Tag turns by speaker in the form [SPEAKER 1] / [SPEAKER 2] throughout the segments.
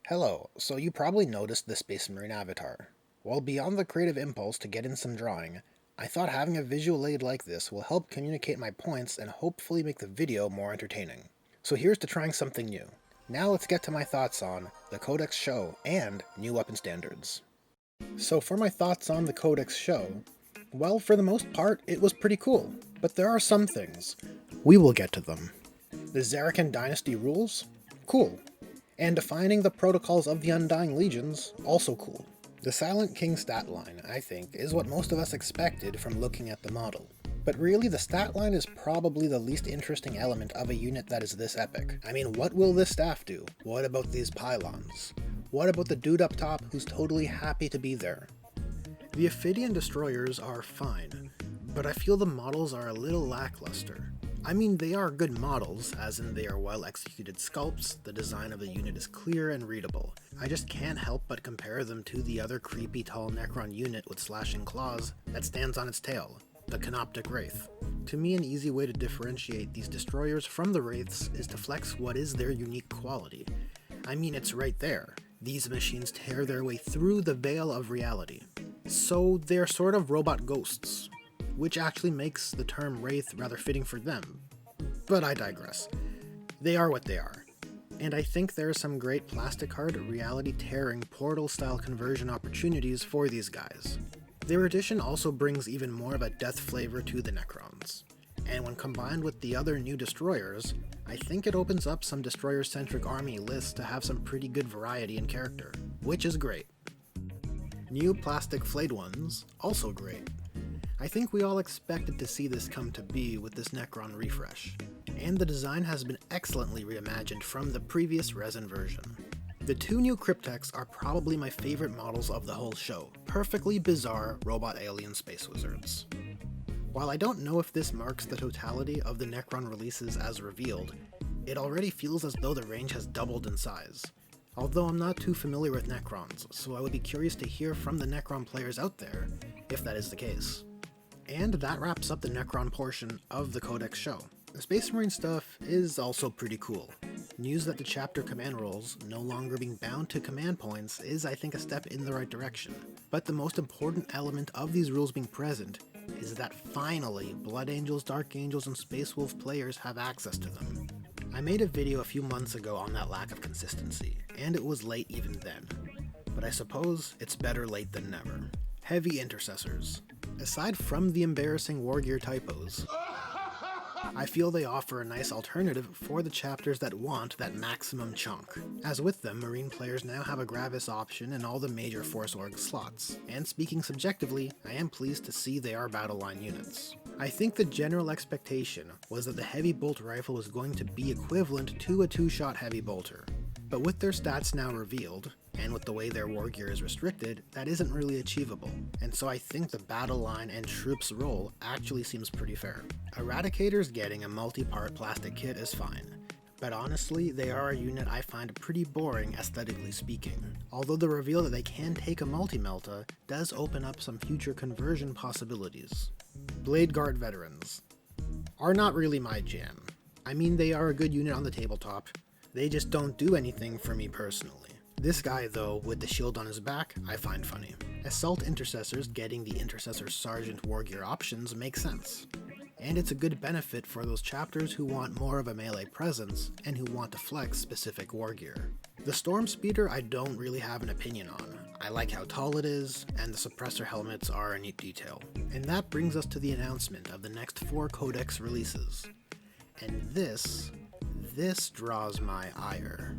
[SPEAKER 1] Hello, so you probably noticed the Space Marine avatar. Well, beyond the creative impulse to get in some drawing, I thought having a visual aid like this will help communicate my points and hopefully make the video more entertaining. So here's to trying something new. Now let's get to my thoughts on the Codex Show and new weapon standards. So for my thoughts on the Codex Show, well, for the most part, it was pretty cool, but there are some things. We will get to them. The Zarakan Dynasty rules? Cool. And defining the protocols of the Undying Legions, also cool. The Silent King stat line, I think, is what most of us expected from looking at the model. But really, the stat line is probably the least interesting element of a unit that is this epic. I mean, what will this staff do? What about these pylons? What about the dude up top who's totally happy to be there? The Ophidian destroyers are fine, but I feel the models are a little lackluster. I mean, they are good models, as in they are well executed sculpts, the design of the unit is clear and readable. I just can't help but compare them to the other creepy tall Necron unit with slashing claws that stands on its tail, the Canoptic Wraith. To me, an easy way to differentiate these destroyers from the Wraiths is to flex what is their unique quality. I mean, it's right there. These machines tear their way through the veil of reality. So they're sort of robot ghosts, which actually makes the term Wraith rather fitting for them. But I digress. They are what they are. And I think there are some great plastic art, reality-tearing, portal-style conversion opportunities for these guys. Their addition also brings even more of a death flavor to the Necrons. And when combined with the other new destroyers, I think it opens up some destroyer-centric army lists to have some pretty good variety in character, which is great. New plastic flayed ones, also great. I think we all expected to see this come to be with this Necron refresh, and the design has been excellently reimagined from the previous resin version. The two new Cryptex are probably my favorite models of the whole show, perfectly bizarre robot alien space wizards. While I don't know if this marks the totality of the Necron releases as revealed, it already feels as though the range has doubled in size. Although I'm not too familiar with Necrons, so I would be curious to hear from the Necron players out there if that is the case. And that wraps up the Necron portion of the Codex Show. The Space Marine stuff is also pretty cool. News that the chapter command roles no longer being bound to command points is, I think, a step in the right direction. But the most important element of these rules being present is that finally Blood Angels, Dark Angels, and Space Wolf players have access to them. I made a video a few months ago on that lack of consistency, and it was late even then. But I suppose it's better late than never. Heavy Intercessors. Aside from the embarrassing wargear typos, I feel they offer a nice alternative for the chapters that want that maximum chunk. As with them, Marine players now have a Gravis option in all the major Force Org slots, and speaking subjectively, I am pleased to see they are battle line units. I think the general expectation was that the heavy bolt rifle was going to be equivalent to a 2-shot heavy bolter, but with their stats now revealed, and with the way their wargear is restricted, that isn't really achievable, and so I think the battle line and troops role actually seems pretty fair. Eradicators getting a multi-part plastic kit is fine, but honestly, they are a unit I find pretty boring aesthetically speaking, although the reveal that they can take a multi-melta does open up some future conversion possibilities. Blade Guard Veterans are not really my jam. I mean, they are a good unit on the tabletop, they just don't do anything for me personally. This guy, though, with the shield on his back, I find funny. Assault Intercessors getting the Intercessor Sergeant wargear options makes sense. And it's a good benefit for those chapters who want more of a melee presence and who want to flex specific wargear. The Storm Speeder I don't really have an opinion on. I like how tall it is, and the suppressor helmets are a neat detail. And that brings us to the announcement of the next 4 Codex releases. And this draws my ire.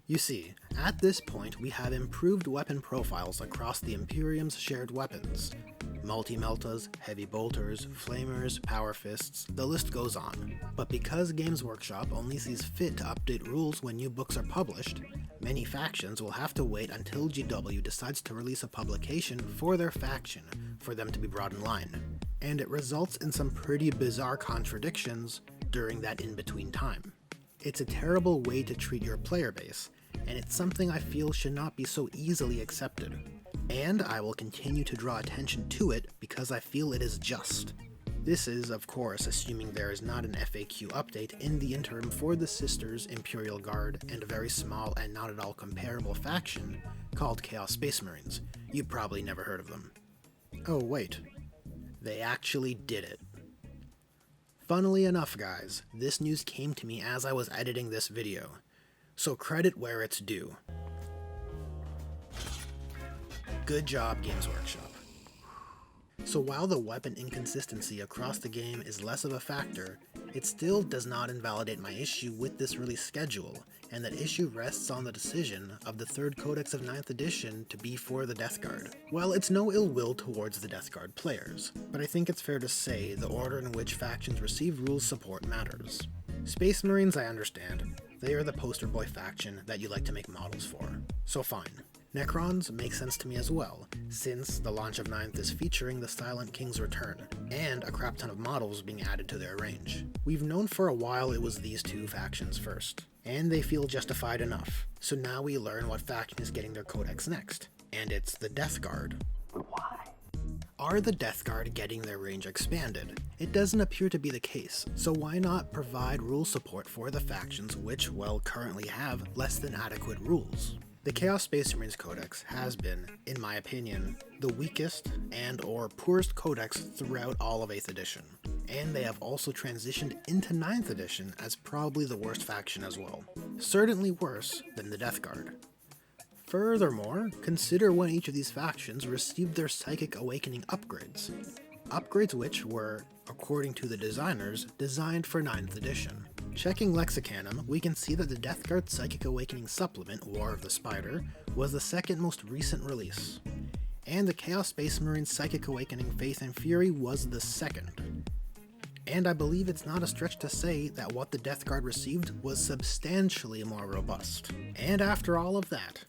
[SPEAKER 1] You see, at this point we have improved weapon profiles across the Imperium's shared weapons. Multi-meltas, heavy bolters, flamers, power fists, the list goes on. But because Games Workshop only sees fit to update rules when new books are published, many factions will have to wait until GW decides to release a publication for their faction for them to be brought in line. And it results in some pretty bizarre contradictions during that in-between time. It's a terrible way to treat your player base, and it's something I feel should not be so easily accepted. And I will continue to draw attention to it because I feel it is just. This is, of course, assuming there is not an FAQ update in the interim for the Sisters, Imperial Guard, and a very small and not at all comparable faction called Chaos Space Marines. You probably never heard of them. Oh wait, they actually did it. Funnily enough, guys, this news came to me as I was editing this video, so credit where it's due. Good job, Games Workshop. So while the weapon inconsistency across the game is less of a factor, it still does not invalidate my issue with this release schedule, and that issue rests on the decision of the 3rd Codex of 9th edition to be for the Death Guard. Well, it's no ill will towards the Death Guard players, but I think it's fair to say the order in which factions receive rules support matters. Space Marines, I understand. They are the poster boy faction that you like to make models for, so fine. Necrons make sense to me as well, since the launch of 9th is featuring the Silent King's return, and a crap ton of models being added to their range. We've known for a while it was these two factions first, and they feel justified enough, so now we learn what faction is getting their codex next, and it's the Death Guard. Why? Are the Death Guard getting their range expanded? It doesn't appear to be the case, so why not provide rule support for the factions which, well, currently have less than adequate rules? The Chaos Space Marines Codex has been, in my opinion, the weakest and or poorest codex throughout all of 8th edition, and they have also transitioned into 9th edition as probably the worst faction as well, certainly worse than the Death Guard. Furthermore, consider when each of these factions received their Psychic Awakening upgrades. Upgrades which were, according to the designers, designed for 9th edition. Checking Lexicanum, we can see that the Death Guard Psychic Awakening supplement, War of the Spider, was the 2nd most recent release, and the Chaos Space Marine Psychic Awakening Faith and Fury was the 2nd. And I believe it's not a stretch to say that what the Death Guard received was substantially more robust. And after all of that,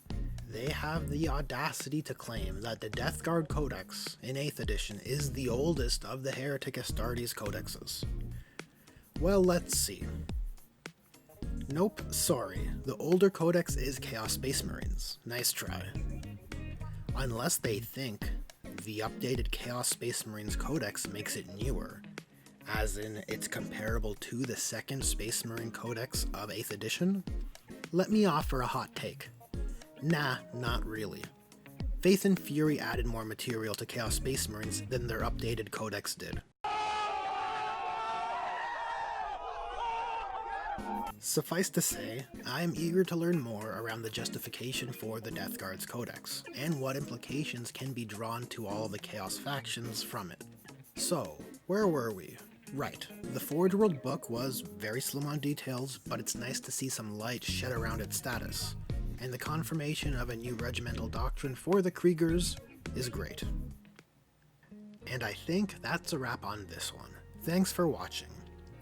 [SPEAKER 1] they have the audacity to claim that the Death Guard Codex in 8th edition is the oldest of the Heretic Astartes codexes. Well, let's see. Nope, sorry. The older codex is Chaos Space Marines. Nice try. Unless they think the updated Chaos Space Marines codex makes it newer, as in it's comparable to the 2nd Space Marine Codex of 8th edition, let me offer a hot take. Nah, not really. Faith and Fury added more material to Chaos Space Marines than their updated codex did. Suffice to say, I am eager to learn more around the justification for the Death Guard's codex, and what implications can be drawn to all the Chaos factions from it. So, where were we? Right, the Forge World book was very slim on details, but it's nice to see some light shed around its status, and the confirmation of a new regimental doctrine for the Kriegers is great. And I think that's a wrap on this one. Thanks for watching.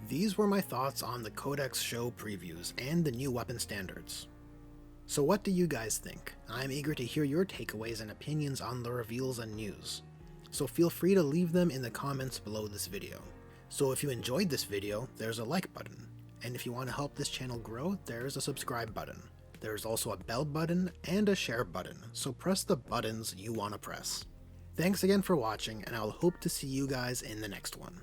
[SPEAKER 1] These were my thoughts on the Codex Show previews and the new weapon standards. So what do you guys think? I'm eager to hear your takeaways and opinions on the reveals and news, so feel free to leave them in the comments below this video. So if you enjoyed this video, there's a like button, and if you want to help this channel grow, there's a subscribe button. There's also a bell button and a share button, so press the buttons you want to press. Thanks again for watching, and I'll hope to see you guys in the next one.